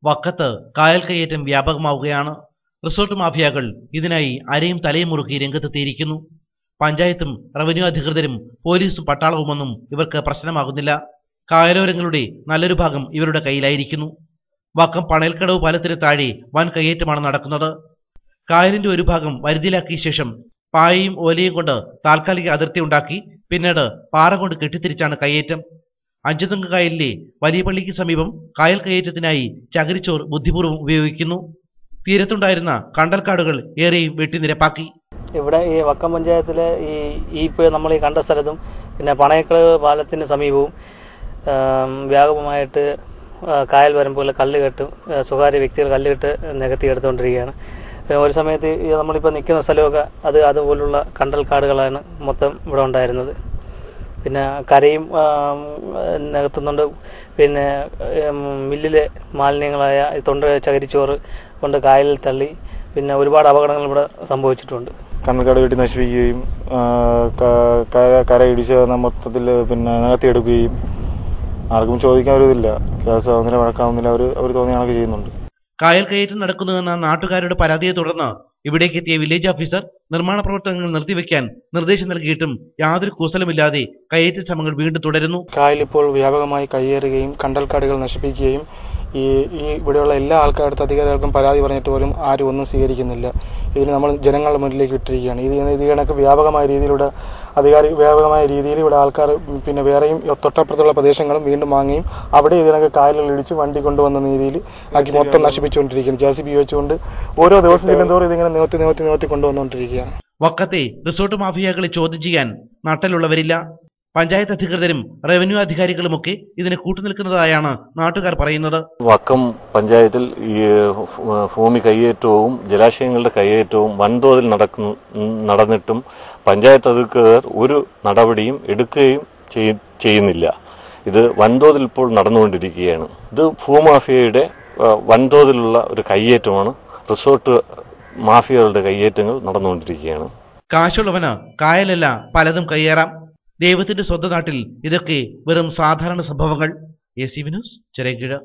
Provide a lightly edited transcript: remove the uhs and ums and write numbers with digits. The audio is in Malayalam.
വക്കത്ത് കായൽ കയ്യേറ്റം വ്യാപകമാവുകയാണ്. റിസോർട്ട് മാഫിയകൾ ഇതിനായി അരയും തലയും മുറുക്കി രംഗത്തെത്തിയിരിക്കുന്നു. പഞ്ചായത്തും റവന്യൂ അധികൃതരും പോലീസും പട്ടാളവുമൊന്നും ഇവർക്ക് പ്രശ്നമാകുന്നില്ല. കായലോരങ്ങളുടെ നല്ലൊരു ഭാഗം ഇവരുടെ കയ്യിലായിരിക്കുന്നു. വക്കം പണയൽക്കടവ് പാലത്തിന് താഴെ വൻ കയ്യേറ്റമാണ് നടക്കുന്നത്. കായലിന്റെ ഒരു ഭാഗം വരുതിയിലാക്കിയ ശേഷം പായയും ഓലയും കൊണ്ട് താൽക്കാലിക അതിർത്തി ഉണ്ടാക്കി പിന്നീട് പാറ കൊണ്ട് കെട്ടിത്തിരിച്ചാണ് കയ്യേറ്റം. അഞ്ചുതെങ്ങ് കായലിലെ വലിയ പള്ളിക്ക് സമീപം കായൽ കയ്യേറ്റത്തിനായി ചകിരിച്ചോർ ബുദ്ധിപൂർവ്വം ഉപയോഗിക്കുന്നു. തീരത്തുണ്ടായിരുന്ന കണ്ടൽക്കാടുകൾ ഏറെയും വെട്ടിനിരപ്പാക്കി. ഇവിടെ ഈ വക്കം പഞ്ചായത്തിലെ ഇപ്പോൾ നമ്മൾ ഈ കണ്ട സ്ഥലത്തും പിന്നെ പണയക്കടവ് പാലത്തിന് സമീപവും വ്യാപകമായിട്ട് കായൽ വരമ്പുകളിൽ കല്ലുകെട്ട് സ്വകാര്യ വ്യക്തികൾ കല്ലുകെട്ട് നികത്തിയെടുത്തുകൊണ്ടിരിക്കുകയാണ്. ഒരു സമയത്ത് നമ്മളിപ്പോൾ നിൽക്കുന്ന സ്ഥലമൊക്കെ അതുപോലുള്ള കണ്ടൽക്കാടുകളാണ് മൊത്തം ഇവിടെ ഉണ്ടായിരുന്നത്. പിന്നെ കരയും നികത്തുന്നുണ്ട്. പിന്നെ മില്ലിലെ മാലിന്യങ്ങളായ ചകിരിച്ചോറ് കൊണ്ട് കായലിൽ തള്ളി പിന്നെ ഒരുപാട് അപകടങ്ങൾ ഇവിടെ സംഭവിച്ചിട്ടുണ്ട്. കണ്ടൽക്കാട് വെട്ടി നശിപ്പിക്കുകയും കര ഇടിച്ച് മൊത്തത്തിൽ പിന്നെ നികത്തിയെടുക്കുകയും ആർക്കും ചോദിക്കാൻ ഒരു ഇതില്ല, കേസ് ആവുന്നില്ല, വഴക്കാവുന്നില്ല, അവർ തോന്നിയ കണക്ക് ചെയ്യുന്നുണ്ട്. കായൽ കയ്യേറ്റം നടക്കുന്നുവെന്ന നാട്ടുകാരുടെ പരാതിയെ തുടർന്ന് ഇവിടേക്ക് എത്തിയ വില്ലേജ് ഓഫീസർ നിർമ്മാണ പ്രവർത്തനങ്ങൾ നിർത്തിവെക്കാൻ നിർദ്ദേശം നൽകിയിട്ടും യാതൊരു കൂസലുമില്ലാതെ കയ്യേറ്റ ശ്രമങ്ങൾ വീണ്ടും തുടരുന്നു. കായൽ ഇപ്പോൾ വ്യാപകമായി കയ്യേറുകയും കണ്ടൽക്കാടുകൾ നശിപ്പിക്കുകയും ഈ ഇവിടെയുള്ള എല്ലാ ആൾക്കാരുടെ അധികാരികൾക്കും പരാതി പറഞ്ഞിട്ട് പോലും ആരും ഒന്നും സ്വീകരിക്കുന്നില്ല. ഇതിന് നമ്മൾ ജനങ്ങളുടെ മുന്നിലേക്ക് വിട്ടിരിക്കുകയാണ്. ഇത് കണക്ക് വ്യാപകമായ രീതിയിൽ ഇവിടെ ആൾക്കാർ പിന്നെ വേറെയും തൊട്ടപ്പുറത്തുള്ള പ്രദേശങ്ങളും വീണ്ടും വാങ്ങുകയും അവിടെ ഇത് കണക്ക് കായലുകൾ ഇടിച്ച് വണ്ടി കൊണ്ടുവന്ന രീതിയിൽ ആക്കി മൊത്തം നശിപ്പിച്ചുകൊണ്ടിരിക്കുകയാണ്. JCB വെച്ചുകൊണ്ട് ഓരോ ദിവസം ചെല്ലുന്തോറും ഇതിങ്ങനെ നിവർത്തി കൊണ്ടുവന്നുകൊണ്ടിരിക്കുകയാണ്. വക്കത്തെ റിസോർട്ട് മാഫിയകളെ ചോദ്യം ചെയ്യാൻ നട്ടലുള്ളവരില്ല. പഞ്ചായത്ത് അധികൃതരും റവന്യൂ അധികാരികളുമൊക്കെ ഇതിന് കൂട്ടുനിൽക്കുന്നതായാണ് നാട്ടുകാർ പറയുന്നത്. വക്കം പഞ്ചായത്തിൽ ഈ ഭൂമി കയ്യേറ്റവും ജലാശയങ്ങളുടെ കയ്യേറ്റവും വൻതോതിൽ നടന്നിട്ടും പഞ്ചായത്ത് അധികൃതർ ഒരു നടപടിയും എടുക്കുകയും ചെയ്യുന്നില്ല. ഇത് വൻതോതിൽ ഇപ്പോൾ നടന്നുകൊണ്ടിരിക്കുകയാണ്. ഇത് ഭൂമാഫിയയുടെ വൻതോതിലുള്ള ഒരു കയ്യേറ്റമാണ്. റിസോർട്ട് മാഫിയകളുടെ കയ്യേറ്റങ്ങൾ നടന്നുകൊണ്ടിരിക്കുകയാണ്. കാശുള്ളവന് കായലല്ല പലതും കയ്യേറാം. ദൈവത്തിന്റെ സ്വന്തം നാട്ടിൽ ഇതൊക്കെ വെറും സാധാരണ സംഭവങ്ങൾ. ACV news, Chirayinkeezhu.